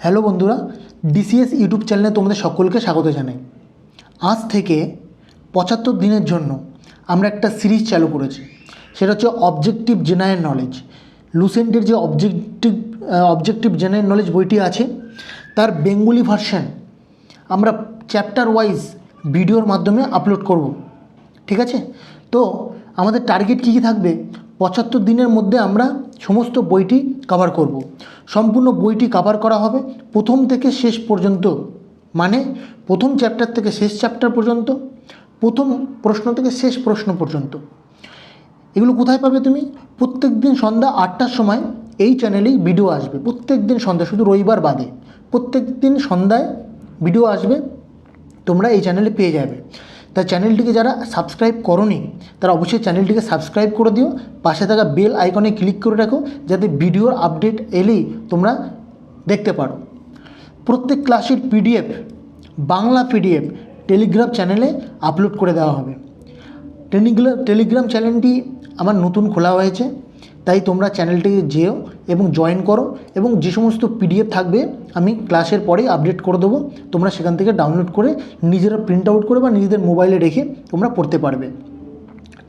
Hello বন্ধুরা, DCs YouTube চ্যানেলে তোমাদের সকলকে স্বাগত জানাই। আজ থেকে 75 দিনের জন্য আমরা একটা সিরিজ চালু করেছি, সেটা হচ্ছে অবজেক্টিভ জেনারেল নলেজ। লুসেন্টের যে অবজেক্টিভ জেনারেল নলেজ বইটি আছে, তার বেঙ্গলি ভার্সন আমরা চ্যাপ্টার ওয়াইজ ভিডিওর মাধ্যমে আপলোড করব। ঠিক আছে, তো আমাদের টার্গেট কী কী থাকবে? 75 দিনের মধ্যে আমরা সমস্ত বইটি কভার করব। সম্পূর্ণ বইটি কভার করা হবে প্রথম থেকে শেষ পর্যন্ত, মানে প্রথম চ্যাপ্টার থেকে শেষ চ্যাপ্টার পর্যন্ত, প্রথম প্রশ্ন থেকে শেষ প্রশ্ন পর্যন্ত। এগুলো কোথায় পাবে তুমি? প্রত্যেক দিন সন্ধ্যা 8টার সময় এই চ্যানেলেই ভিডিও আসবে। প্রত্যেক দিন সন্ধ্যা, শুধু রবিবার বাদে প্রত্যেক দিন সন্ধ্যায় ভিডিও আসবে, তোমরা এই চ্যানেলে পেয়ে যাবে। তাই চ্যানেলটিকে যারা সাবস্ক্রাইব করোনি তারা অবশ্যই চ্যানেলটিকে সাবস্ক্রাইব করে দিও, পাশে থাকা বেল আইকনে ক্লিক করে রাখো, যাতে ভিডিওর আপডেট এলেই তোমরা দেখতে পারো। প্রত্যেক ক্লাসের পিডিএফ, বাংলা পিডিএফ টেলিগ্রাম চ্যানেলে আপলোড করে দেওয়া হবে। টেলিগ্রাম চ্যানেলটি আমার নতুন খোলা হয়েছে, তাই তোমরা চ্যানেলটিকে যেও এবং জয়েন করো, এবং যে সমস্ত পিডিএফ থাকবে আমি ক্লাসের পরেই আপডেট করে দেবো। তোমরা সেখান থেকে ডাউনলোড করে নিজেরা প্রিন্ট আউট করে বা নিজেদের মোবাইলে রেখে তোমরা পড়তে পারবে।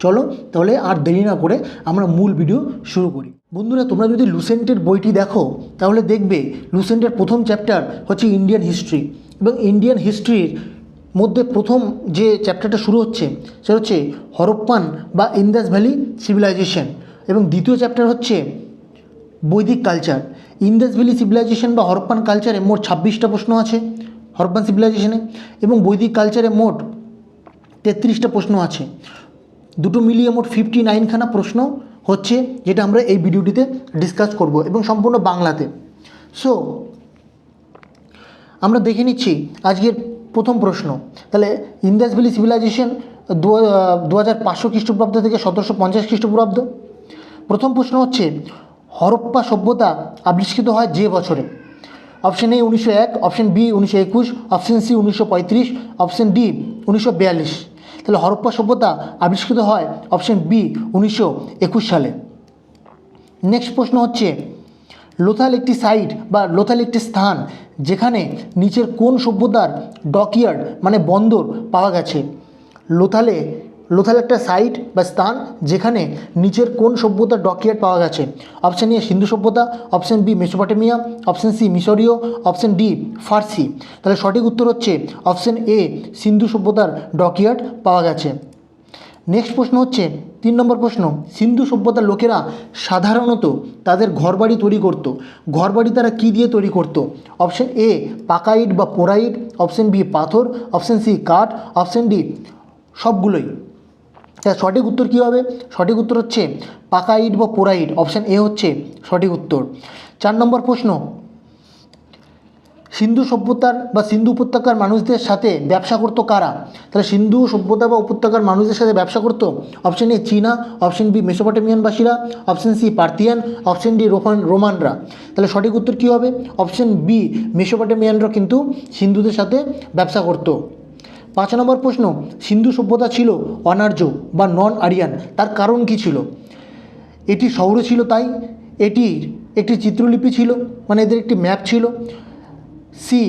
চলো তাহলে আর দেরি না করে আমরা মূল ভিডিও শুরু করি। বন্ধুরা, তোমরা যদি লুসেন্টের বইটি দেখো তাহলে দেখবে লুসেন্টের প্রথম চ্যাপ্টার হচ্ছে ইন্ডিয়ান হিস্ট্রি, এবং ইন্ডিয়ান হিস্ট্রির মধ্যে প্রথম যে চ্যাপ্টারটা শুরু হচ্ছে সেটা হচ্ছে হরপ্পান বা ইন্দাস ভ্যালি সিভিলাইজেশন, এবং দ্বিতীয় চ্যাপ্টার হচ্ছে বৈদিক কালচার। ইন্দাস ভ্যালি সিভিলাইজেশন বা হরপ্পান কালচারে মোট 26টা প্রশ্ন আছে হরপ্পান সিভিলাইজেশনে, এবং বৈদিক কালচারে মোট 33টা প্রশ্ন আছে। দুটো মিলিয়ে মোট 59খানা প্রশ্ন হচ্ছে, যেটা আমরা এই ভিডিওটিতে ডিসকাস করব, এবং সম্পূর্ণ বাংলাতে। সো আমরা দেখে নিচ্ছি আজকের প্রথম প্রশ্ন। তাহলে ইন্দাস ভ্যালি সিভিলাইজেশন 2500 খ্রিস্টপূর্বাব্দ থেকে 1750 খ্রিস্টপূর্বাব্দ। প্রথম প্রশ্ন হচ্ছে, হরপ্পা সভ্যতা আবিষ্কৃত হয় যে বছরে? Option A 1901, option B 1921, option C 1935, option D 1942। তাহলে হরপ্পা সভ্যতা আবিষ্কৃত হয় অপশন বি 1921 সালে। নেক্সট প্রশ্ন হচ্ছে, লোথাল একটি সাইট বা লোথাল একটি স্থান যেখানে নিচের কোন সভ্যতার ডকইয়ার্ড মানে বন্দর পাওয়া গেছে? লোথাল একটা সাইট বা স্থান যেখানে নিচের কোন সভ্যতার ডকইয়ার্ড পাওয়া গেছে? অপশান এ সিন্ধু সভ্যতা, option B Mesopotamia, option C মিশরীয়, অপশান ডি ফার্সি। তাহলে সঠিক উত্তর হচ্ছে অপশান এ, সিন্ধু সভ্যতার ডকইয়ার্ড পাওয়া গেছে। নেক্সট প্রশ্ন হচ্ছে 3 নম্বর প্রশ্ন, সিন্ধু সভ্যতার লোকেরা সাধারণত তাদের ঘরবাড়ি তৈরি করত, ঘরবাড়ি তারা কী দিয়ে তৈরি করত? অপশন এ পাকা ইট বা পোড়া ইট, অপশন বি পাথর, অপশন সি কাঠ, অপশন ডি সবগুলোই। তার সঠিক উত্তর কী হবে? সঠিক উত্তর হচ্ছে পাকা ইট বা পোড়া ইট, অপশান এ হচ্ছে সঠিক উত্তর। 4 নম্বর প্রশ্ন, সিন্ধু সভ্যতার বা সিন্ধু উপত্যকার মানুষদের সাথে ব্যবসা করতো কারা? তাহলে সিন্ধু সভ্যতা বা উপত্যকার মানুষদের সাথে ব্যবসা করতো অপশন এ চীনা, অপশন বি মেসোপটেমিয়ানবাসীরা, option C Parthian, option D রোমানরা। তাহলে সঠিক উত্তর কী হবে? অপশন বি মেসোপটেমিয়ানরা কিন্তু সিন্ধুদের সাথে ব্যবসা করতো। 5 নম্বর প্রশ্ন, সিন্ধু সভ্যতা ছিল অনার্য বা নন আরিয়ান, তার কারণ কী ছিল? এটি শহুরে ছিল তাই, এটির একটি চিত্রলিপি ছিল, মানে এদের একটি ম্যাপ ছিল, সি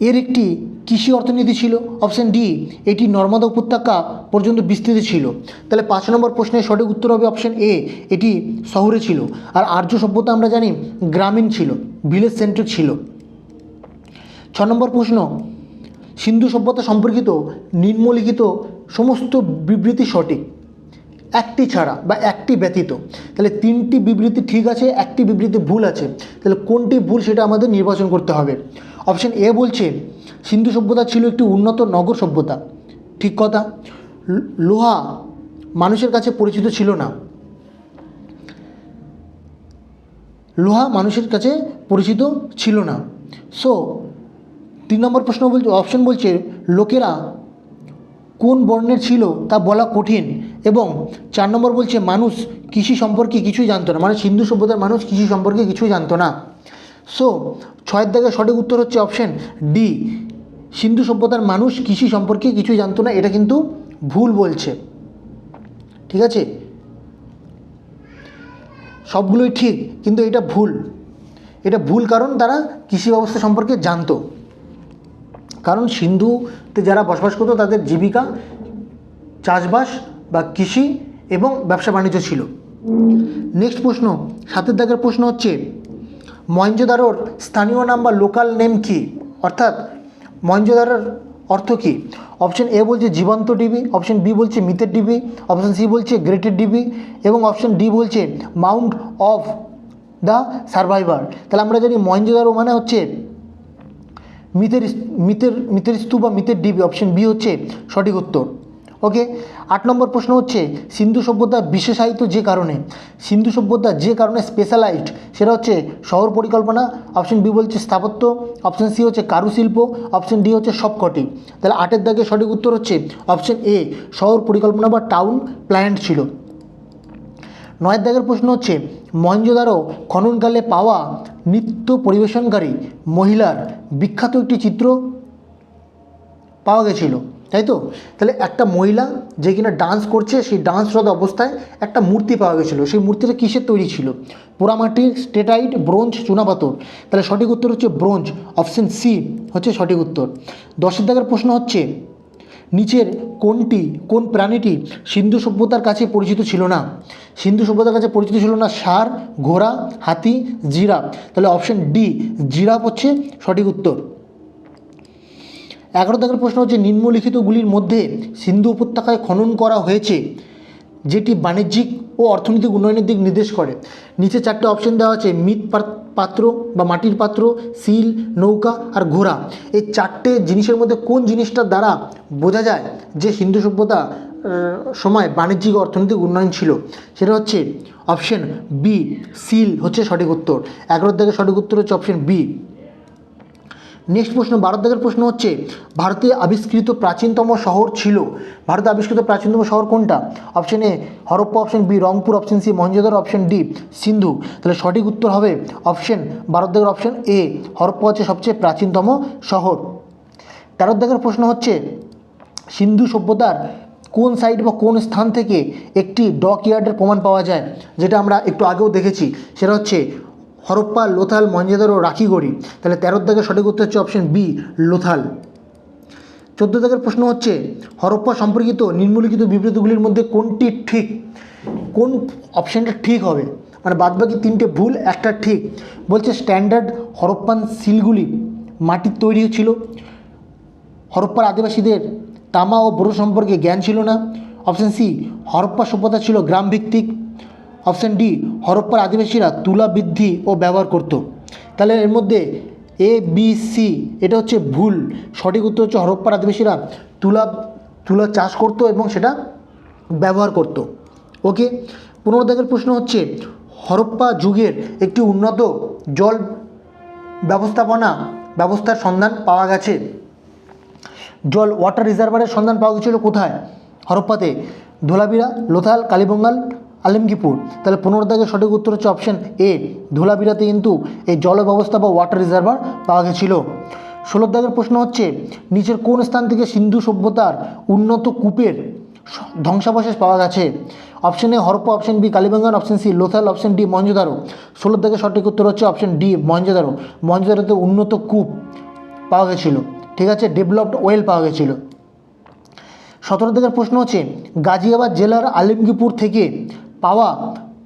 এর একটি কৃষি অর্থনীতি ছিল, অপশান ডি এটি নর্মদা উপত্যকা পর্যন্ত বিস্তৃত ছিল। তাহলে 5 নম্বর প্রশ্নের সঠিক উত্তর হবে অপশান এ, এটি শহুরে ছিল। আর আর্য সভ্যতা আমরা জানি গ্রামীণ ছিল, ভিলেজ সেন্ট্রিক ছিল। 6 নম্বর প্রশ্ন, সিন্ধু সভ্যতা সম্পর্কিত নিম্নলিখিত সমস্ত বিবৃতি সঠিক, একটি ছাড়া বা একটি ব্যতীত। তাহলে 3টি বিবৃতি ঠিক আছে, একটি বিবৃতি ভুল আছে। তাহলে কোনটি ভুল সেটা আমাদের নির্বাচন করতে হবে। অপশন এ বলছে সিন্ধু সভ্যতা ছিল একটি উন্নত নগর সভ্যতা, ঠিক কথা। লোহা মানুষের কাছে পরিচিত ছিল না, লোহা মানুষের কাছে পরিচিত ছিল না। সো 3 নম্বর প্রশ্ন বলছে, অপশন বলছে লোকেরা কোন বর্ণের ছিল তা বলা কঠিন, এবং 4 নম্বর বলছে মানুষ কৃষি সম্পর্কে কিছুই জানতো না, মানে সিন্ধু সভ্যতার মানুষ কৃষি সম্পর্কে কিছুই জানতো না। সো 6 দাগের সঠিক উত্তর হচ্ছে অপশন ডি, সিন্ধু সভ্যতার মানুষ কৃষি সম্পর্কে কিছুই জানতো না। এটা কিন্তু ভুল বলছে, ঠিক আছে, সবগুলোই ঠিক কিন্তু এটা ভুল। এটা ভুল, কারণ তারা কৃষি ব্যবস্থা সম্পর্কে জানতো। কারণ সিন্ধুতে যারা বসবাস করতো তাদের জীবিকা চাষবাস বা কৃষি এবং ব্যবসা বাণিজ্য ছিল। নেক্সট প্রশ্ন, 7 দাগের প্রশ্ন হচ্ছে মহেঞ্জোদারোর স্থানীয় নাম বা লোকাল নেম কি? অর্থাৎ মহেঞ্জোদারোর অর্থ কী? অপশন এ বলছে জীবন্ত ডিবি, অপশন বি বলছে মিতের ডিবি, অপশন সি বলছে গ্রেটের ডিবি এবং অপশন ডি বলছে মাউন্ট অফ দ্য সার্ভাইভার। তাহলে আমরা জানি মহেঞ্জোদারো মানে হচ্ছে মিতের স্তূপ বা মিতের ডিবি। অপশন বি হচ্ছে সঠিক উত্তর। ওকে, 8 নম্বর প্রশ্ন হচ্ছে সিন্ধু সভ্যতা বিশেষায়িত যে কারণে, সিন্ধু সভ্যতা যে কারণে স্পেশালাইজড সেটা হচ্ছে শহর পরিকল্পনা। অপশন বি বলছে স্থাপত্য, অপশন সি হচ্ছে কারুশিল্প, অপশন ডি হচ্ছে সবকটি। তাহলে 8-এর দাগে সঠিক উত্তর হচ্ছে অপশন এ শহর পরিকল্পনা বা টাউন প্ল্যান ছিল। 9 দাগের প্রশ্ন হচ্ছে মহেঞ্জোদারো খননকালে পাওয়া নৃত্য পরিবেশনকারী মহিলার বিখ্যাত একটি চিত্র পাওয়া গেছিল, তাই তো? তাহলে একটা মহিলা যে কিনা ডান্স করছে, সেই ডান্সরত অবস্থায় একটা মূর্তি পাওয়া গেছিলো। সেই মূর্তিটা কিসের তৈরি ছিল? পোড়ামাটি, স্টেটাইট, ব্রোঞ্জ, চুনাপাথর। তাহলে সঠিক উত্তর হচ্ছে ব্রোঞ্জ। অপশন সি হচ্ছে সঠিক উত্তর। 10 দাগের প্রশ্ন হচ্ছে নিচের কোন প্রাণীটি সিন্ধু সভ্যতার কাছে পরিচিত ছিল না? সিন্ধু সভ্যতার কাছে পরিচিত ছিল না ষাঁড়, ঘোড়া, হাতি, জিরাফ। তাহলে অপশন ডি জিরাফ হচ্ছে সঠিক উত্তর। 11 দাগের প্রশ্ন হচ্ছে নিম্নলিখিতগুলির মধ্যে সিন্ধু উপত্যকায় খনন করা হয়েছে যেটি বাণিজ্যিক ও অর্থনৈতিক উন্নয়নের দিক নির্দেশ করে। নিচে 4টে অপশন দেওয়া আছে মৃৎ পাত্র বা মাটির পাত্র, সিল, নৌকা আর ঘোড়া। এই 4টে জিনিসের মধ্যে কোন জিনিসটার দ্বারা বোঝা যায় যে সিন্ধু সভ্যতা সময় বাণিজ্যিক ও অর্থনৈতিক উন্নয়ন ছিল? সেটা হচ্ছে অপশন বি সিল হচ্ছে সঠিক উত্তর। 11 দাগের সঠিক উত্তর হচ্ছে অপশন বি। নেক্সট প্রশ্ন 12 দাগের প্রশ্ন হচ্ছে ভারতে আবিষ্কৃত প্রাচীনতম শহর ছিল, ভারতে আবিষ্কৃত প্রাচীনতম শহর কোনটা? Option A Harappa, option B Rangpur, option C Mohenjodaro, option D Sindhu. তাহলে সঠিক উত্তর হবে অপশন 12 দাগের অপশন এ, হরপ্পা হচ্ছে সবচেয়ে প্রাচীনতম শহর। 13 দাগের প্রশ্ন হচ্ছে সিন্ধু সভ্যতার কোন সাইট বা কোন স্থান থেকে একটি ডক ইয়ার্ডের প্রমাণ পাওয়া যায়, যেটা আমরা একটু আগেও দেখেছি? সেটা হচ্ছে হরপ্পা, লোথাল, মহেঞ্জোদারো, রাখিগড়ি। তাহলে 13 দাগের সঠিক উত্তর হচ্ছে অপশন বি লোথাল। 14 দাগের প্রশ্ন হচ্ছে হরপ্পা সম্পর্কিত নিম্নলিখিত বিবৃতিগুলির মধ্যে কোনটি ঠিক? কোন অপশানটা ঠিক হবে? মানে বাদবাকি 3টে ভুল, একটা ঠিক। বলছে স্ট্যান্ডার্ড হরপ্পান সিলগুলি মাটির তৈরি ছিল, হরপ্পার আদিবাসীদের তামা ও ব্রো সম্পর্কে জ্ঞান ছিল না। অপশান সি হরপ্পা সভ্যতা ছিল গ্রামভিত্তিক। অপশান ডি হরপ্পার আদিবাসীরা তুলা বৃদ্ধি ও ব্যবহার করত। তাহলে এর মধ্যে এ বি সি এটা হচ্ছে ভুল। সঠিক উত্তর হচ্ছে হরপ্পার আদিবাসীরা তুলা চাষ করত এবং সেটা ব্যবহার করত। ওকে, 15 দাগের প্রশ্ন হচ্ছে হরপ্পা যুগের একটি উন্নত জল ব্যবস্থার সন্ধান পাওয়া গেছে। ওয়াটার রিজার্ভারের সন্ধান পাওয়া গেছিল কোথায় হরপ্পাতে? ধোলাবিরা, লোথাল, কালীবঙ্গাল, আলিমগীপুর। তাহলে 15 দাগের সঠিক উত্তর হচ্ছে অপশন এ ধোলাবিরাতে কিন্তু এই জল ব্যবস্থা বা ওয়াটার রিজার্ভার পাওয়া গেছিল। 16 দাগের প্রশ্ন হচ্ছে নিচের কোন স্থান থেকে সিন্ধু সভ্যতার উন্নত কূপের ধ্বংসাবশেষ পাওয়া গেছে? Option A Harappa, option B Kalibangan, option C Lothal, option D Mohenjodaro. 16 দাগের সঠিক উত্তর হচ্ছে অপশন ডি মহেঞ্জোদারো। মহেঞ্জোদারোতে উন্নত কূপ পাওয়া গেছিলো, ঠিক আছে, ডেভেলপড ওয়েল পাওয়া গেছিলো। 17 দাগের প্রশ্ন হচ্ছে গাজিয়াবাদ জেলার আলিমগীপুর থেকে পাওয়া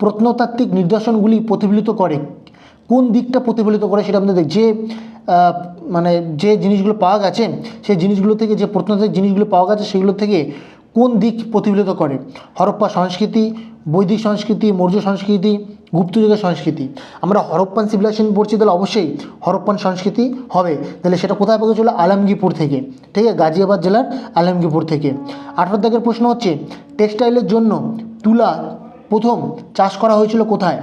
প্রত্নতাত্ত্বিক নিদর্শনগুলি প্রতিফলিত করে, কোন দিকটা প্রতিফলিত করে সেটা আমাদের যে যে জিনিসগুলো পাওয়া গেছে সেই জিনিসগুলো থেকে, যে প্রত্নতাত্ত্বিক জিনিসগুলো পাওয়া গেছে সেগুলো থেকে কোন দিক প্রতিফলিত করে? হরপ্পা সংস্কৃতি, বৈদিক সংস্কৃতি, মৌর্য সংস্কৃতি, গুপ্ত যুগের সংস্কৃতি। আমরা হরপ্পান সিভিলাইজেশন পড়ছি, তাহলে অবশ্যই হরপ্পান সংস্কৃতি হবে। তাহলে সেটা কোথায় পাওয়া গেছিলো? আলমগীরপুর থেকে, ঠিক আছে, গাজিয়াবাদ জেলার আলমগীরপুর থেকে। 18 দাগের প্রশ্ন হচ্ছে টেক্সটাইলের জন্য তুলা প্রথম চাষ করা হয়েছিল কোথায়?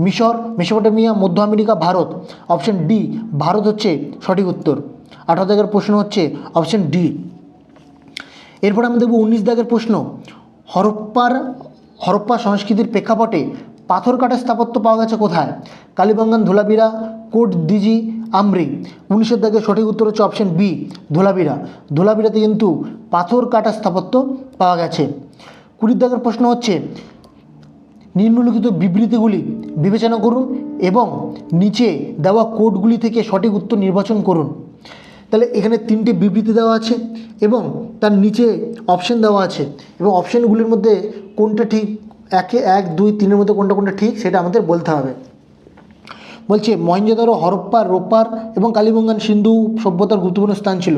মিশর, মেসোপটেমিয়া, মধ্য America, Bharat. Option D Bharat হচ্ছে সঠিক উত্তর। 18 দাগের প্রশ্ন হচ্ছে অপশন ডি। এরপর আমরা দেখব 19 দাগের প্রশ্ন হরপ্পা সংস্কৃতির প্রেক্ষাপটে পাথর কাটা স্থাপত্য পাওয়া গেছে কোথায়? কালীবঙ্গান, ধোলাবিরা, কোট দিজি, আমরি। 19 দাগের সঠিক উত্তর হচ্ছে অপশন বি ধোলাবিরা। ধোলাবিরাতে কিন্তু পাথর কাটা স্থাপত্য পাওয়া গেছে। 20 দাগের প্রশ্ন হচ্ছে নিম্নলিখিত বিবৃতিগুলি বিবেচনা করুন এবং নিচে দেওয়া কোডগুলি থেকে সঠিক উত্তর নির্বাচন করুন। তাহলে এখানে 3টে বিবৃতি দেওয়া আছে এবং তার নিচে অপশন দেওয়া আছে, এবং অপশানগুলির মধ্যে কোনটা ঠিক, 1, 2, 3-এর মধ্যে কোনটা ঠিক সেটা আমাদের বলতে হবে। বলছে মহেঞ্জোদারো, হরপ্পা, রোপার এবং কালীবঙ্গান সিন্ধু সভ্যতার গুরুত্বপূর্ণ স্থান ছিল।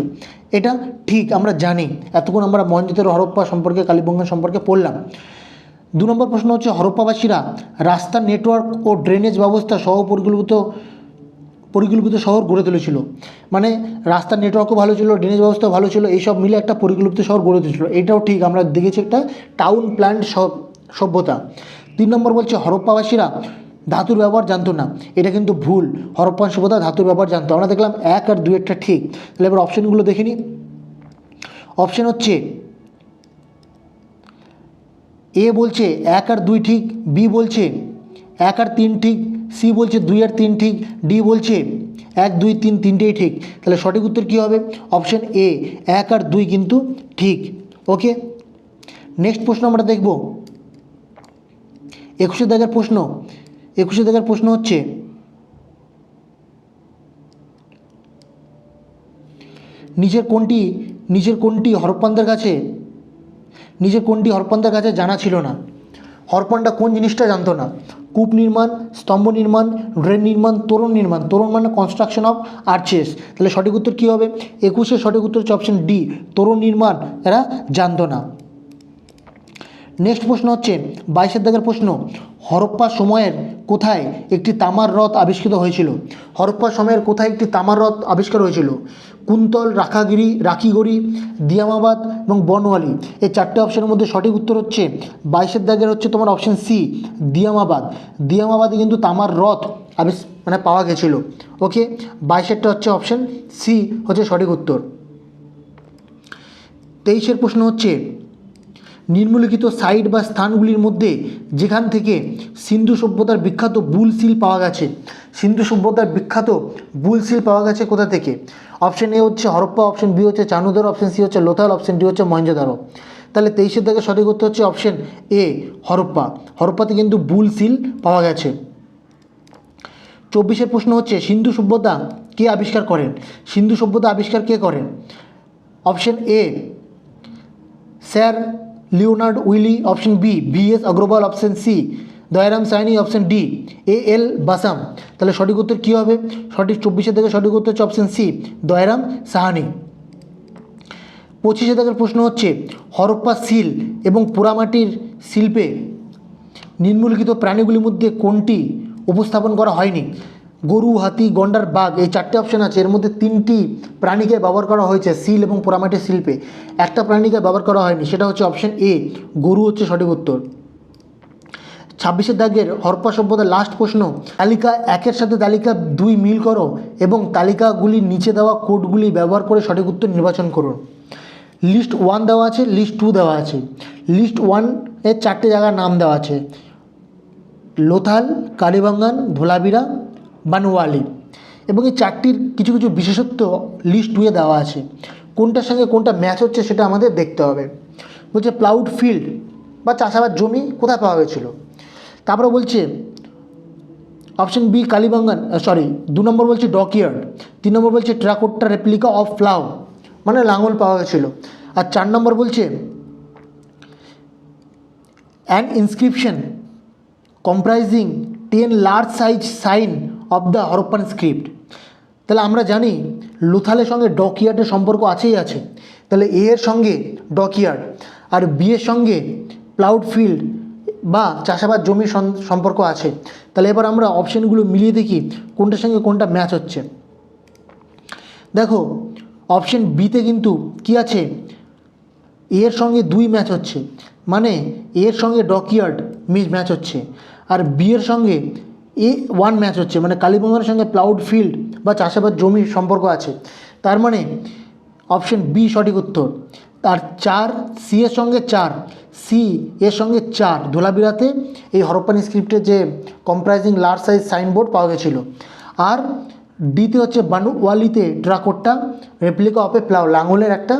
এটা ঠিক, আমরা জানি, এতক্ষণ আমরা মহেঞ্জোদারো, হরপ্পা সম্পর্কে, কালীবঙ্গান সম্পর্কে পড়লাম। 2 নম্বর প্রশ্ন হচ্ছে হরপ্পাবাসীরা রাস্তা, নেটওয়ার্ক ও ড্রেনেজ ব্যবস্থা সহ পরিকল্পিত শহর গড়ে তুলেছিল। মানে রাস্তার নেটওয়ার্কও ভালো ছিল, ড্রেনেজ ব্যবস্থাও ভালো ছিল, এইসব মিলে একটা পরিকল্পিত শহর গড়ে তুলেছিল। এটাও ঠিক, আমরা দেখেছি একটা টাউন প্ল্যান্ড সভ্যতা। 3 নম্বর বলছে হরপ্পাবাসীরা ধাতুর ব্যবহার জানতো না। এটা কিন্তু ভুল, হরপ্পান সভ্যতা ধাতুর ব্যবহার জানতো। আমরা দেখলাম 1 আর 2-এরটা ঠিক। তাহলে এবার অপশানগুলো দেখে নিই। অপশান হচ্ছে এ বলছে 1 আর 2 ঠিক, বি বলছে 1 আর 3 ঠিক, সি বলছে 2 আর 3 ঠিক, ডি বলছে 1, 2, 3 তিনটেই ঠিক। তাহলে সঠিক উত্তর কী হবে? অপশান এ, 1 আর 2 কিন্তু ঠিক। ওকে, নেক্সট প্রশ্ন আমরা দেখব 21 দাগের প্রশ্ন। 21 দাগের প্রশ্ন হচ্ছে নিচের কোনটি হরপ্পানদের কাছে জানা ছিল না? হরপ্পানরা কোন জিনিসটা জানতো না? কূপ নির্মাণ, স্তম্ভ নির্মাণ, ড্রেন নির্মাণ, তোরণ নির্মাণ। তোরণ মানে কনস্ট্রাকশন অফ আর্চেস। তাহলে সঠিক উত্তর কী হবে? 21-এর সঠিক উত্তর হচ্ছে অপশন ডি, তোরণ নির্মাণ এরা জানতো না। নেক্সট প্রশ্ন হচ্ছে 22 দাগের প্রশ্ন, হরপ্পা সময়ের কোথায় একটি তামার রথ আবিষ্কৃত হয়েছিল? হরপ্পা সময়ের কোথায় একটি তামার রথ আবিষ্কার হয়েছিল? কুন্তল, রাখিগড়ি, দিয়ামাবাদ এবং বনওয়ালি। এই 4টে অপশনের মধ্যে সঠিক উত্তর হচ্ছে 22 দাগের হচ্ছে তোমার অপশন সি, দিয়ামাবাদ। দিয়ামাবাদে কিন্তু তামার রথ পাওয়া গেছিলো। ওকে, 22-এরটা হচ্ছে অপশন সি হচ্ছে সঠিক উত্তর। 23-এর প্রশ্ন হচ্ছে নিম্নলিখিত সাইট বা স্থানগুলির মধ্যে যেখান থেকে সিন্ধু সভ্যতার বিখ্যাত বুল সিল পাওয়া গেছে। সিন্ধু সভ্যতার বিখ্যাত বুল সিল পাওয়া গেছে কোথা থেকে? অপশন এ হচ্ছে হরপ্পা, অপশন বি হচ্ছে চানুদারো, অপশন সি হচ্ছে লোথাল, অপশন ডি হচ্ছে মহেঞ্জোদারো। তাহলে 23-এর দাগে সঠিক উত্তর হচ্ছে অপশন এ, হরপ্পা। হরপ্পাতে কিন্তু বুল সিল পাওয়া গেছে। 24-এর প্রশ্ন হচ্ছে সিন্ধু সভ্যতা কে আবিষ্কার করেন? সিন্ধু সভ্যতা আবিষ্কার কে করেন? Option A sir Leonard Woolley, option B BS Agarwal, option C Dayaram Sahni, option D AL Basham. তাহলে সঠিক উত্তর কী হবে? 24-এর থেকে সঠিক উত্তর হচ্ছে অপশন সি, দয়ারাম সাহানি। 25-এর দাগের প্রশ্ন হচ্ছে হরপ্পা সিল এবং পোড়ামাটির শিল্পে নিম্নলিখিত প্রাণীগুলির মধ্যে কোনটি উপস্থাপন করা হয়নি? গরু, হাতি, গন্ডার, বাঘ। এই 4টে অপশান আছে, এর মধ্যে 3টি প্রাণীকে ব্যবহার করা হয়েছে সিল এবং পোড়ামাটির শিল্পে। একটা প্রাণীকে ব্যবহার করা হয়নি, সেটা হচ্ছে অপশান এ, গরু হচ্ছে সঠিক উত্তর। 26-এর দাগের হরপ্পা সভ্যতার লাস্ট প্রশ্ন, তালিকা 1-এর সাথে তালিকা 2 মিল করো এবং তালিকাগুলির নিচে দেওয়া কোডগুলি ব্যবহার করে সঠিক উত্তর নির্বাচন করুন। লিস্ট 1 দেওয়া আছে, লিস্ট 2 দেওয়া আছে। লিস্ট 1-এর 4টে জায়গার নাম দেওয়া আছে, লোথাল, কালীবঙ্গান, ধোলাবিরা, বানওয়ালি। এবং এই 4টির কিছু কিছু বিশেষত্ব লিস্ট 2-এ দেওয়া আছে। কোনটার সঙ্গে কোনটা ম্যাচ হচ্ছে সেটা আমাদের দেখতে হবে। বলছে প্লাউড ফিল্ড বা চাষাবাদ জমি কোথায় পাওয়া গেছিলো? তারপরে বলছে অপশন বি কালীবঙ্গান, 2 নম্বর বলছে ডকইয়ার্ড। 3 নম্বর বলছে টেরাকোটা রেপ্লিকা অফ প্লাউ, মানে লাঙল পাওয়া গেছিলো। আর 4 নম্বর বলছে an inscription comprising 10 large size sign of the Harappan script. তাহলে আমরা জানি লোথালের সঙ্গে ডকইয়ার্ডের সম্পর্ক আছেই আছে। তাহলে এ এর সঙ্গে ডকইয়ার্ড আর বি এর সঙ্গে প্লাউড ফিল্ড বা চাষাবাদ জমির সম্পর্ক আছে। তাহলে এবার আমরা অপশানগুলো মিলিয়ে দেখি কোনটার সঙ্গে কোনটা ম্যাচ হচ্ছে। দেখো অপশন বিতে কিন্তু কি আছে, এর সঙ্গে 2 ম্যাচ হচ্ছে, মানে এর সঙ্গে ডকইয়ার্ড ম্যাচ হচ্ছে, আর বি এর সঙ্গে A1 ম্যাচ হচ্ছে, মানে কালীবঙ্গানের সঙ্গে প্লাউড ফিল্ড বা চাষাবাদ জমির সম্পর্ক আছে। তার মানে অপশন বি সঠিক উত্তর। আর 4 সি এর সঙ্গে 4, সি এর সঙ্গে 4 ধোলাবিরাতে এই হরপ্পান স্ক্রিপ্টের যে কম্প্রাইজিং লার্জ সাইজ সাইনবোর্ড পাওয়া গেছিলো। আর ডিতে হচ্ছে বানুওয়ালিতে terracotta replica of a plough, লাঙলের একটা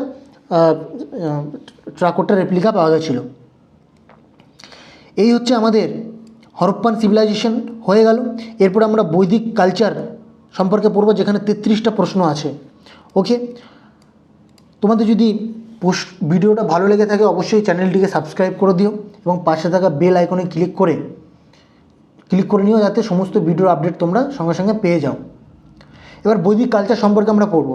টেরাকোটা রেপ্লিকা পাওয়া গেছিলো। এই হচ্ছে আমাদের হরপ্পান সিভিলাইজেশন হয়ে গেল। এরপর আমরা বৈদিক কালচার সম্পর্কে পড়ব, যেখানে 33টা প্রশ্ন আছে। ওকে, তোমাদের যদি ভিডিওটা ভালো লেগে থাকে অবশ্যই চ্যানেলটিকে সাবস্ক্রাইব করে দিও এবং পাশে থাকা বেল আইকনে ক্লিক করে নিও, যাতে সমস্ত ভিডিওর আপডেট তোমরা সঙ্গে সঙ্গে পেয়ে যাও। এবার বৈদিক কালচার সম্পর্কে আমরা পড়ব।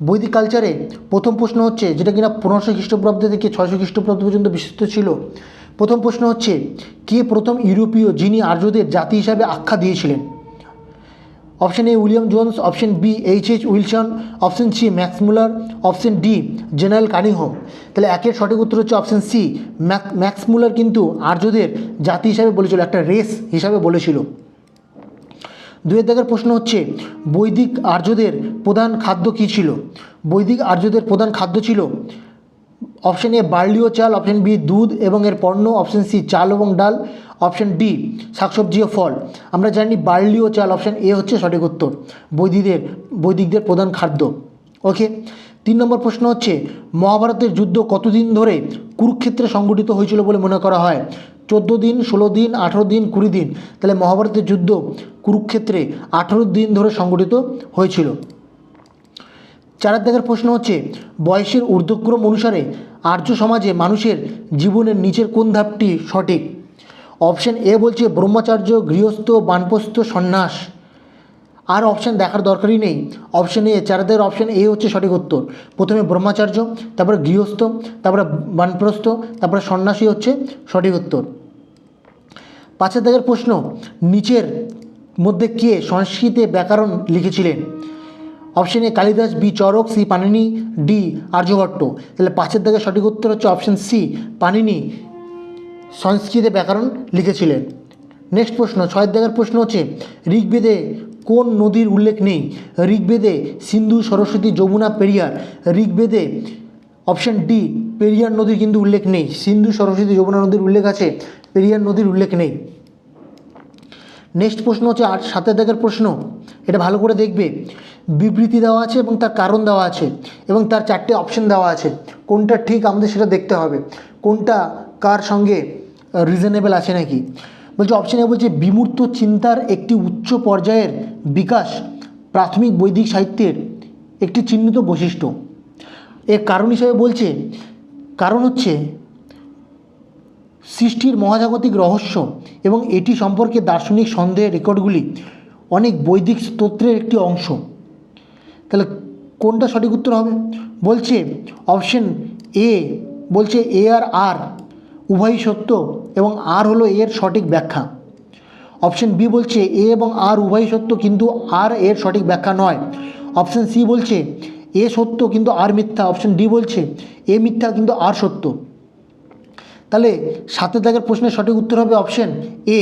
বৈদিক কালচারে প্রথম প্রশ্ন হচ্ছে, যেটা কিনা 1500 খ্রিস্টপূর্বাব্দ থেকে 600 খ্রিস্টপূর্বাব্দ পর্যন্ত বিস্তৃত ছিল। প্রথম প্রশ্ন হচ্ছে, কে প্রথম ইউরোপীয় যিনি আর্যদের জাতি হিসাবে আখ্যা দিয়েছিলেন? Option A William Jones, option B H Wilson, option C Max Muller, option D General Cunningham. তাহলে একের সঠিক উত্তর হচ্ছে অপশন সি, ম্যাক্স মুলার কিন্তু আর্যদের জাতি হিসাবে বলেছিল, একটা রেস হিসাবে বলেছিল। দুয়ের দাগের প্রশ্ন হচ্ছে, বৈদিক আর্যদের প্রধান খাদ্য কী ছিল? বৈদিক আর্যদের প্রধান খাদ্য ছিল অপশন এ বার্লি ও চাল, অপশন বি দুধ এবং এর পণ্য, অপশন সি চাল এবং ডাল, অপশন ডি শাকসবজি ও ফল। আমরা জানি বার্লি ও চাল, অপশন এ হচ্ছে সঠিক উত্তর, বৈদিকদের প্রধান খাদ্য। ওকে, 3 নম্বর প্রশ্ন হচ্ছে, মহাভারতের যুদ্ধ কতদিন ধরে কুরুক্ষেত্রে সংগঠিত হয়েছিল বলে মনে করা হয়? 14 দিন, 16 দিন, 18 দিন, 20 দিন। তাহলে মহাভারতের যুদ্ধ কুরুক্ষেত্রে 18 দিন ধরে সংগঠিত হয়েছিল। 4 দাগের প্রশ্ন হচ্ছে, বয়সের ঊর্ধ্বক্রম অনুসারে আর্য সমাজে মানুষের জীবনের নিচের কোন ধাপটি সঠিক? অপশন এ বলছে ব্রহ্মচার্য, গৃহস্থ, বানপ্রস্থ, সন্ন্যাস। আর অপশান দেখার দরকারই নেই। অপশন এ, 4 দাগের অপশন এ হচ্ছে সঠিক উত্তর। প্রথমে ব্রহ্মচার্য, তারপরে গৃহস্থ, তারপরে বানপ্রস্থ, তারপরে সন্ন্যাসী হচ্ছে সঠিক উত্তর। 5 দাগের প্রশ্ন, নিচের মধ্যে কে সংস্কৃতে ব্যাকরণ লিখেছিলেন? Option A Kalidas, B Charak, C Panini, D Aryabhatta. তাহলে 5 দাগের সঠিক উত্তর হচ্ছে অপশন সি, পাণিনি সংস্কৃতে ব্যাকরণ লিখেছিলেন। নেক্সট প্রশ্ন, 6 দাগের প্রশ্ন হচ্ছে, ঋগ্বেদে কোন নদীর উল্লেখ নেই? ঋগ্বেদে সিন্ধু, সরস্বতী, যমুনা, পেরিয়ার। ঋগ্বেদে অপশন ডি পেরিয়ার নদীর কিন্তু উল্লেখ নেই। সিন্ধু, সরস্বতী, যমুনা নদীর উল্লেখ আছে, পেরিয়ার নদীর উল্লেখ নেই। নেক্সট প্রশ্ন হচ্ছে 7 দাগের প্রশ্ন, এটা ভালো করে দেখবে। বিবৃতি দেওয়া আছে এবং তার কারণ দেওয়া আছে এবং তার 4টে অপশন দেওয়া আছে। কোনটা ঠিক আমাদের সেটা দেখতে হবে, কোনটা কার সঙ্গে রিজনেবল আছে নাকি। বলছে অপশন এ বলছে, বিমূর্ত চিন্তার একটি উচ্চ পর্যায়ের বিকাশ প্রাথমিক বৈদিক সাহিত্যের একটি চিহ্নিত বৈশিষ্ট্য। এর কারণ হিসেবে বলছে, কারণ হচ্ছে সৃষ্টির মহাজাগতিক রহস্য এবং এটি সম্পর্কে দার্শনিক সন্দেহের রেকর্ডগুলি অনেক বৈদিক স্তোত্রের একটি অংশ। তাহলে কোনটা সঠিক উত্তর হবে? বলছে অপশন এ, বলছে এ আর উভয়ই সত্য এবং আর হলো এর সঠিক ব্যাখ্যা। অপশন বি বলছে এ এবং আর উভয়ই সত্য কিন্তু আর এর সঠিক ব্যাখ্যা নয়। অপশন সি বলছে এ সত্য কিন্তু আর মিথ্যা। অপশন ডি বলছে এ মিথ্যা কিন্তু আর সত্য। তাহলে 7 দাগের প্রশ্নের সঠিক উত্তর হবে অপশন এ,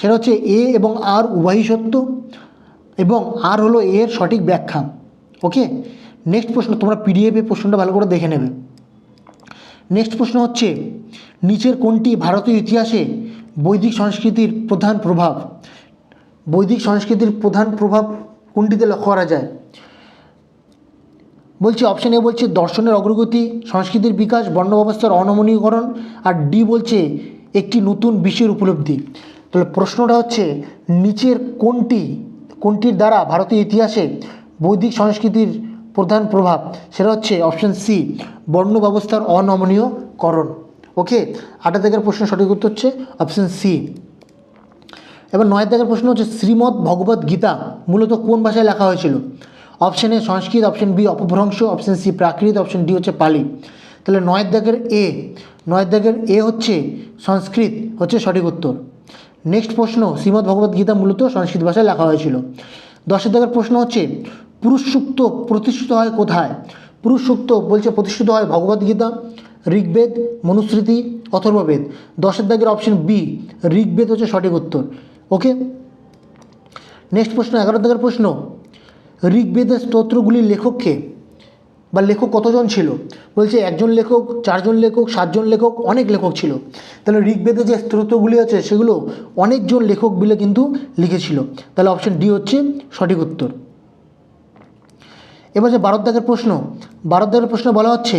সেটা হচ্ছে এ এবং আর উভয়ই সত্য এবং আর হলো এর সঠিক ব্যাখ্যা। ওকে, নেক্সট প্রশ্ন, তোমরা পিডিএফে প্রশ্নটা ভালো করে দেখে নেবে। নেক্সট প্রশ্ন হচ্ছে, নিচের কোনটি ভারতীয় ইতিহাসে বৈদিক সংস্কৃতির প্রধান প্রভাব? বৈদিক সংস্কৃতির প্রধান প্রভাব কোনটিতে লক্ষ্য করা যায়? বলছে অপশন এ বলছে দর্শনের অগ্রগতি, সংস্কৃতির বিকাশ, বর্ণ ব্যবস্থার অনমনীয়করণ, আর ডি বলছে একটি নতুন বিশ্বের উপলব্ধি। তাহলে প্রশ্নটা হচ্ছে, নিচের কোনটির দ্বারা ভারতীয় ইতিহাসে বৈদিক সংস্কৃতির প্রধান প্রভাব? সেটা হচ্ছে অপশন সি, বর্ণ ব্যবস্থার অনমনীয়করণ। ওকে, 8 দাগের প্রশ্ন সঠিক উত্তর হচ্ছে অপশন সি। এবার 9 দাগের প্রশ্ন হচ্ছে, শ্রীমদ্ ভগবদ্ গীতা মূলত কোন ভাষায় লেখা হয়েছিল? Option A Sanskrit, option B Apabhramsha, option C Prakrit, option D হচ্ছে পালি। তাহলে 9 দাগের এ হচ্ছে সংস্কৃত হচ্ছে সঠিক উত্তর। নেক্সট প্রশ্ন, শ্রীমদ্ ভগবদ্ গীতা মূলত সংস্কৃত ভাষায় লেখা হয়েছিল। 10 দাগের প্রশ্ন হচ্ছে, পুরুষ সূক্ত প্রতিষ্ঠিত হয় কোথায়? পুরুষ সূক্ত বলছে প্রতিষ্ঠিত হয় ভগবদ্গীতা, ঋগ্বেদ, মনুস্মৃতি, অথর্ববেদ। 10 দাগের অপশন বি ঋগ্বেদ হচ্ছে সঠিক উত্তর। ওকে, নেক্সট প্রশ্ন 11 দাগের প্রশ্ন, ঋগ্বেদের স্তোত্রগুলির লেখককে বা লেখক কতজন ছিল? বলছে 1জন লেখক, 4জন লেখক, 7জন লেখক, অনেক লেখক ছিল। তাহলে ঋগ্বেদে যে স্তোত্রগুলি আছে সেগুলো অনেকজন লেখক মিলে কিন্তু লিখেছিল। তাহলে অপশন ডি হচ্ছে সঠিক উত্তর। এবার যে 12 দাগের প্রশ্ন, 12 দাগের প্রশ্ন বলা হচ্ছে,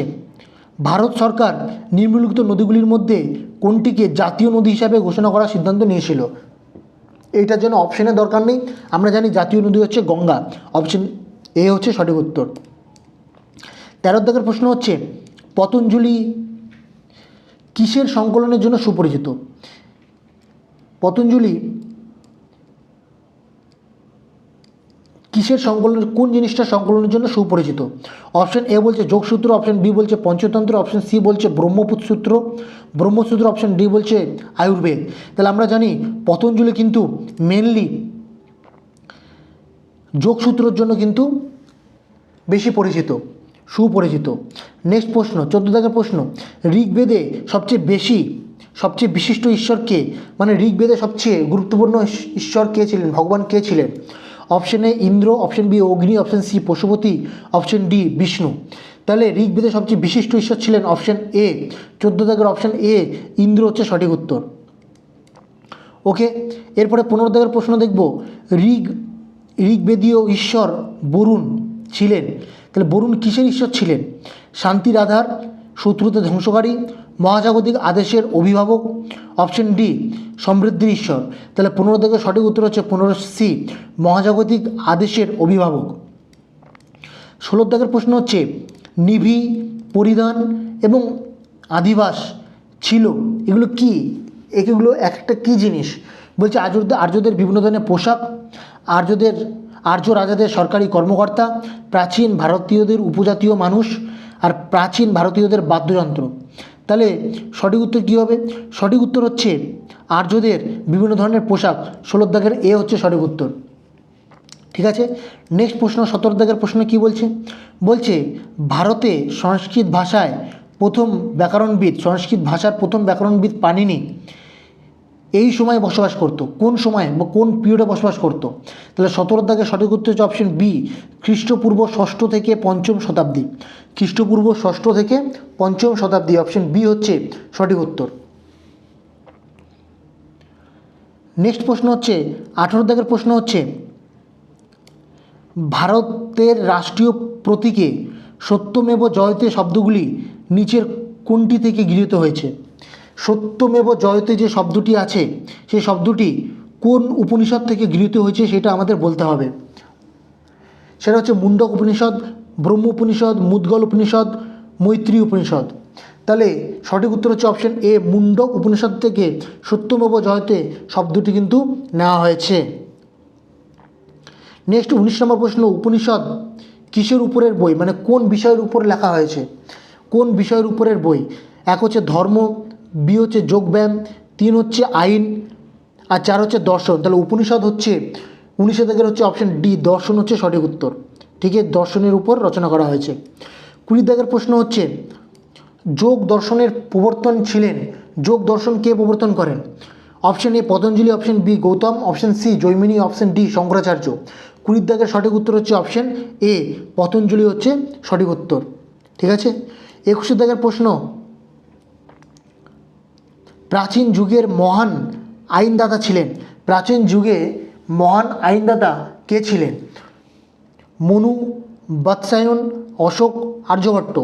ভারত সরকার নিম্নলিখিত নদীগুলির মধ্যে কোনটিকে জাতীয় নদী হিসাবে ঘোষণা করার সিদ্ধান্ত নিয়েছিল? এইটার জন্য অপশানের দরকার নেই, আমরা জানি জাতীয় নদী হচ্ছে গঙ্গা, অপশন এ হচ্ছে সঠিক উত্তর। 13 দাগের প্রশ্ন হচ্ছে পতঞ্জলি কিসের সংকলনের জন্য সুপরিচিত? পতঞ্জলি কিসের সংকলন, কোন জিনিসটা সংকলনের জন্য সুপরিচিত? অপশন এ বলছে যোগসূত্র, অপশন বি বলছে পঞ্চতন্ত্র, অপশন সি বলছে ব্রহ্মসূত্র, অপশন ডি বলছে আয়ুর্বেদ। তাহলে আমরা জানি পতঞ্জলি কিন্তু মেনলি যোগসূত্রের জন্য কিন্তু বেশি পরিচিত, সুপরিচিত। নেক্সট প্রশ্ন 14 দাগের প্রশ্ন, ঋগ্বেদে সবচেয়ে বিশিষ্ট ঈশ্বর কে? মানে ঋগ্বেদে সবচেয়ে গুরুত্বপূর্ণ ঈশ্বর কে ছিলেন, ভগবান কে ছিলেন? Option A Indra, option B Agni, option C Pashupati, option D Vishnu. তাহলে ঋগ্বেদে সবচেয়ে বিশিষ্ট ঈশ্বর ছিলেন অপশন এ, 14 দাগের অপশন এ ইন্দ্র হচ্ছে সঠিক উত্তর। ওকে, এরপরে 15 দাগের প্রশ্ন দেখব, ঋগ্বেদীয় ঈশ্বর বরুণ ছিলেন, তাহলে বরুণ কিসের ঈশ্বর ছিলেন? শান্তির আধার, শত্রুতে ধ্বংসকারী, মহাজাগতিক আদেশের অভিভাবক, অপশন ডি সমৃদ্ধির ঈশ্বর। তাহলে 15 দাগের সঠিক উত্তর হচ্ছে 15 সি মহাজাগতিক আদেশের অভিভাবক। 16 দাগের প্রশ্ন হচ্ছে নিভি, পরিধান এবং আদিবাস ছিল, এগুলো কি? এগুলো একটা কি জিনিস? বলছে আর্যদের বিভিন্ন ধরনের পোশাক, আর্য রাজাদের সরকারি কর্মকর্তা, প্রাচীন ভারতীয়দের উপজাতীয় মানুষ, আর প্রাচীন ভারতীয়দের বাদ্যযন্ত্র। তাহলে সঠিক উত্তর কী হবে? সঠিক উত্তর হচ্ছে আর্যদের বিভিন্ন ধরনের পোশাক, 16 দাগের এ হচ্ছে সঠিক উত্তর। ঠিক আছে, নেক্সট প্রশ্ন 17 দাগের প্রশ্ন কি বলছে? বলছে ভারতে সংস্কৃত ভাষার প্রথম ব্যাকরণবিদ পাণিনি এই সময় বসবাস করতো, কোন সময় বা কোন পিরিয়ডে বসবাস করতো? তাহলে 17 দাগের সঠিক উত্তর হচ্ছে অপশন বি খ্রিস্টপূর্ব 6ষ্ঠ থেকে 5ম শতাব্দী, খ্রিস্টপূর্ব 6ষ্ঠ থেকে 5ম শতাব্দী, অপশন বি হচ্ছে সঠিক উত্তর। নেক্সট প্রশ্ন হচ্ছে 18 দাগের প্রশ্ন হচ্ছে ভারতের রাষ্ট্রীয় প্রতীকে সত্যমেব জয়তে শব্দগুলি নিচের কোনটি থেকে গৃহীত হয়েছে? সত্যমেব জয়তে যে শব্দটি আছে সেই শব্দটি কোন উপনিষদ থেকে গৃহীত হয়েছে সেটা আমাদের বলতে হবে। সেটা হচ্ছে মুন্ডক উপনিষদ, ব্রহ্ম উপনিষদ, মুদ্গল উপনিষদ, মৈত্রী উপনিষদ। তাহলে সঠিক উত্তর হচ্ছে অপশন এ মুন্ডক উপনিষদ থেকে সত্যমেব জয়তে শব্দটি কিন্তু নেওয়া হয়েছে। নেক্সট 19 নম্বর প্রশ্ন, উপনিষদ কিসের উপরের বই, মানে কোন বিষয়ের উপর লেখা হয়েছে? কোন বিষয়ের উপরের বই? এক হচ্ছে ধর্ম, বি হচ্ছে যোগব্যায়াম, 3 হচ্ছে আইন, আর 4 হচ্ছে দর্শন। তাহলে উপনিষদ হচ্ছে 19 দাগের হচ্ছে অপশন ডি দর্শন হচ্ছে সঠিক উত্তর। ঠিক আছে, দর্শনের উপর রচনা করা হয়েছে। 20 দাগের প্রশ্ন হচ্ছে যোগ দর্শনের প্রবর্তন ছিলেন, যোগ দর্শন কে প্রবর্তন করেন? Option A Patanjali, option B Gautam, option C Jaimini, option D Shankaracharya. 20 দাগের সঠিক উত্তর হচ্ছে অপশন এ পতঞ্জলি হচ্ছে সঠিক উত্তর। ঠিক আছে, 21 দাগের প্রশ্ন, প্রাচীন যুগের মহান আইনদাতা ছিলেন, প্রাচীন যুগে মহান আইনদাতা কে ছিলেন? মনু, বাৎসায়ন, অশোক, আর্যভট্ট।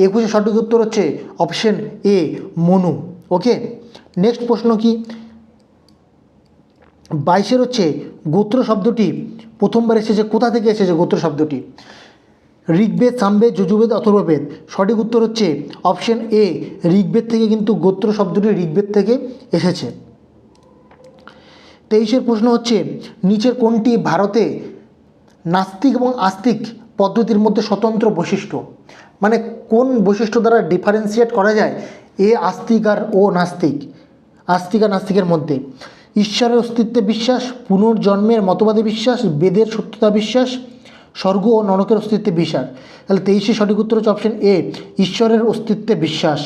21 সঠিক উত্তর হচ্ছে অপশন এ মনু। ওকে, নেক্সট প্রশ্ন কি? 22 হচ্ছে গোত্র শব্দটি প্রথমবার এসেছে কোথা থেকে এসেছে? গোত্র শব্দটি ঋগ্বেদ, সামবেদ, যজুর্বেদ, অথর্ববেদ। সঠিক উত্তর হচ্ছে অপশন এ ঋগ্বেদ থেকে, কিন্তু গোত্র শব্দটি ঋগ্বেদ থেকে এসেছে। 23 প্রশ্ন হচ্ছে নিচের কোনটি ভারতে নাস্তিক এবং আস্তিক পদ্ধতির মধ্যে স্বতন্ত্র বৈশিষ্ট্য? মানে কোন বৈশিষ্ট্য দ্বারা ডিফারেন্সিয়েট করা যায় এ আস্তিক আর ও নাস্তিক, আস্তিক আর নাস্তিকের মধ্যে? ঈশ্বরের অস্তিত্বে বিশ্বাস, পুনর্জন্মের মতবাদে বিশ্বাস, বেদের সত্যতা বিশ্বাস, স্বর্গ ও নরকের অস্তিত্বে বিশ্বাস। তাহলে 23 সঠিক উত্তর হচ্ছে অপশন এ ঈশ্বরের অস্তিত্বে বিশ্বাস।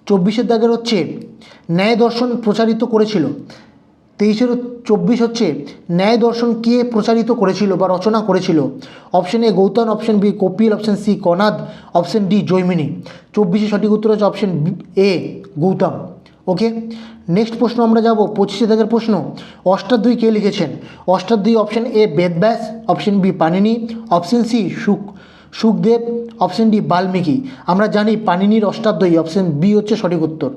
24 দাগের হচ্ছে ন্যায় দর্শন প্রচারিত করেছিল, 23-24 হচ্ছে ন্যায় দর্শন কে প্রচারিত করেছিল বা রচনা করেছিল? Option A Gautam, option B Kapil, option C Kanad, option D Jaimini. 24 সঠিক উত্তর হচ্ছে option A Gautam. Okay, next প্রশ্ন আমরা যাব 25 দাগের প্রশ্ন, অষ্টাধ্যায়ী কে লিখেছেন? Ashtadhyayi option A Vedvyas, option B Panini, option C Sukhdev, option D Valmiki. আমরা জানি পাণিনির অষ্টাধ্যায়ী, অপশন বি হচ্ছে সঠিক উত্তর।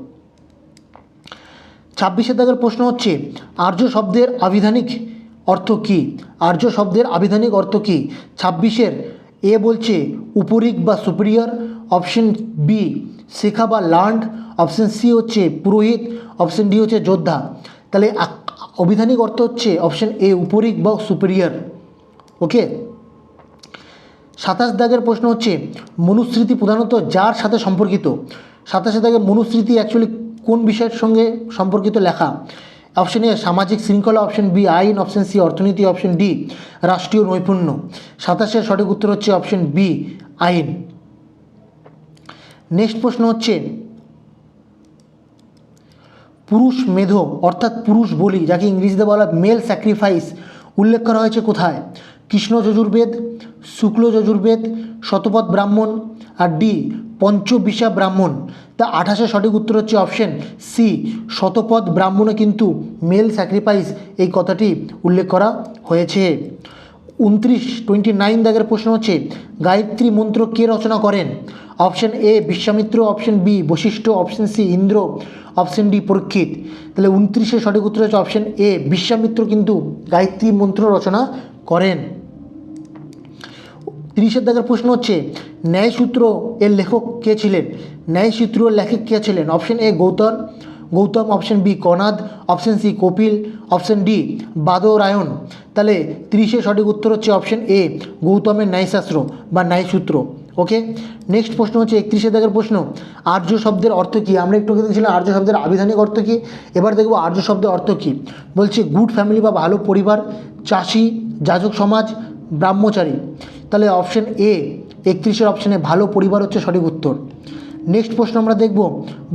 26 দাগের প্রশ্ন হচ্ছে আর্য শব্দের আবিধানিক অর্থ কী? আর্য শব্দের আবিধানিক অর্থ কী? 26 এ বলছে উপরিক বা সুপিরিয়র, অপশন বি শেখা বা লার্নড, অপশন সি হচ্ছে পুরোহিত, অপশন ডি হচ্ছে যোদ্ধা। তাহলে অবিধানিক অর্থ হচ্ছে অপশন এ উপরিক বা সুপিরিয়র। ওকে। 27 দাগের প্রশ্ন হচ্ছে মনুস্মৃতি প্রধানত যার সাথে সম্পর্কিত? 27 দাগে মনুস্মৃতি অ্যাকচুয়ালি কোন বিষয়ের সঙ্গে সম্পর্কিত লেখা? অপশন এ সামাজিক শৃঙ্খলা, অপশন বি আইন, অপশন সি অর্থনীতি, অপশন ডি রাষ্ট্রীয় নৈপুণ্য। 27 সঠিক উত্তর হচ্ছে অপশন বি আইন। নেক্সট প্রশ্ন হচ্ছে পুরুষ মেধ অর্থাৎ পুরুষ বলি, যাকে ইংরেজিতে বলা মেল স্যাক্রিফাইস, উল্লেখ করা হয়েছে কোথায়? কৃষ্ণ যজুর্বেদ, শুক্ল যজুর্বেদ, শতপথ ব্রাহ্মণ, আর ডি পঞ্চবিশা ব্রাহ্মণ। তা 28 সঠিক উত্তর হচ্ছে অপশন সি শতপথ ব্রাহ্মণে কিন্তু মেল স্যাক্রিফাইস এই কথাটি উল্লেখ করা হয়েছে। 29 দাগের প্রশ্ন হচ্ছে গায়ত্রী মন্ত্র কে রচনা করেন? Option A Vishwamitra, option B Vashishtha, option C Indra, option D Parikshit. তাহলে 29 সঠিক উত্তর হচ্ছে অপশন এ বিশ্বামিত্র কিন্তু গায়ত্রী মন্ত্র রচনা করেন। 30 দাগের প্রশ্ন হচ্ছে ন্যায়সূত্র এর লেখক কে ছিলেন? ন্যায়সূত্র লেখক কে ছিলেন? Option A Gautam, option B Kanad, option C Kapil, option D Badarayana. তাহলে 30 সঠিক উত্তর হচ্ছে অপশন এ গৌতমের ন্যায়শাস্ত্র বা ন্যায়সূত্র। ওকে। নেক্সট প্রশ্ন হচ্ছে 31 দাগের প্রশ্ন আর্য শব্দের অর্থ কী? আমরা একটু দেখেছিলাম আর্য শব্দের আবিধানিক অর্থ কী, এবার দেখব আর্য শব্দের অর্থ কী। বলছে গুড ফ্যামিলি বা ভালো পরিবার, চাষি, যাজক সমাজ, ব্রাহ্মচারী। তাহলে অপশন এ 31 অপশানে ভালো পরিবার হচ্ছে সঠিক উত্তর। নেক্সট প্রশ্ন আমরা দেখব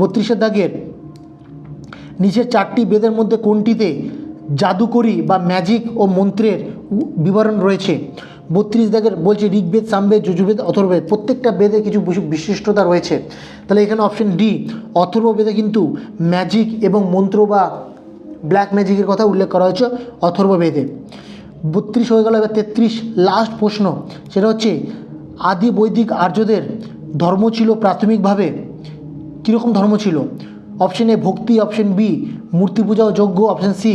32 দাগের নিচের 4টি বেদের মধ্যে কোনটিতে জাদুকরি বা ম্যাজিক ও মন্ত্রের বিবরণ রয়েছে? 32 দাগের বলছে ঋগ্বেদ, সামবেদ, যজুর্বেদ, অথর্ববেদ। প্রত্যেকটা বেদে কিছু বিশিষ্টতা রয়েছে। তাহলে এখানে অপশন ডি অথর্ববেদে কিন্তু ম্যাজিক এবং মন্ত্র বা ব্ল্যাক ম্যাজিকের কথা উল্লেখ করা হয়েছে অথর্ববেদে। 32 হয়ে গেল। এবার 33 লাস্ট প্রশ্ন, সেটা হচ্ছে আদি বৈদিক আর্যদের ধর্ম ছিল প্রাথমিকভাবে কীরকম ধর্ম ছিল? অপশন এ ভক্তি, অপশন বি মূর্তি পূজা ও যজ্ঞ, অপশন সি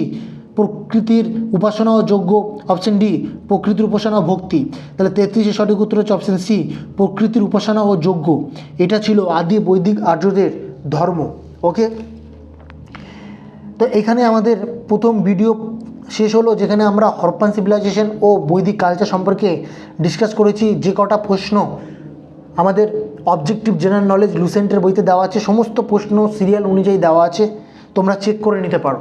প্রকৃতির উপাসনা ও যজ্ঞ, অপশন ডি প্রকৃতির উপাসনা ও ভক্তি। তাহলে 33 সঠিক উত্তর হচ্ছে অপশন সি প্রকৃতির উপাসনা ও যজ্ঞ। এটা ছিল আদি বৈদিক আর্যদের ধর্ম। ওকে। তো এখানে আমাদের প্রথম ভিডিও শেষ হলো, যেখানে আমরা হরপ্পান সিভিলাইজেশন ও বৈদিক কালচার সম্পর্কে ডিসকাস করেছি। যে কটা প্রশ্ন আমাদের অবজেক্টিভ জেনারেল নলেজ লুসেন্টের বইতে দেওয়া আছে, সমস্ত প্রশ্ন সিরিয়াল অনুযায়ী দেওয়া আছে, তোমরা চেক করে নিতে পারো।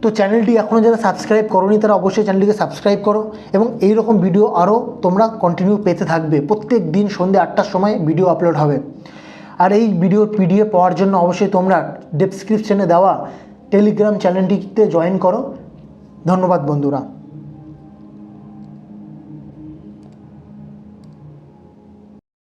তো চ্যানেলটি এখনও যারা সাবস্ক্রাইব করোনি তারা অবশ্যই চ্যানেলটিকে সাবস্ক্রাইব করো, এবং এই রকম ভিডিও আরও তোমরা কন্টিনিউ পেতে থাকবে। প্রত্যেক দিন সন্ধ্যে 8টার সময় ভিডিও আপলোড হবে। আর এই ভিডিওর পিডিএফ পাওয়ার জন্য অবশ্যই তোমরা ডেসক্রিপশনে দেওয়া টেলিগ্রাম চ্যানেলটিতে জয়েন করো। ধন্যবাদ বন্ধুরা।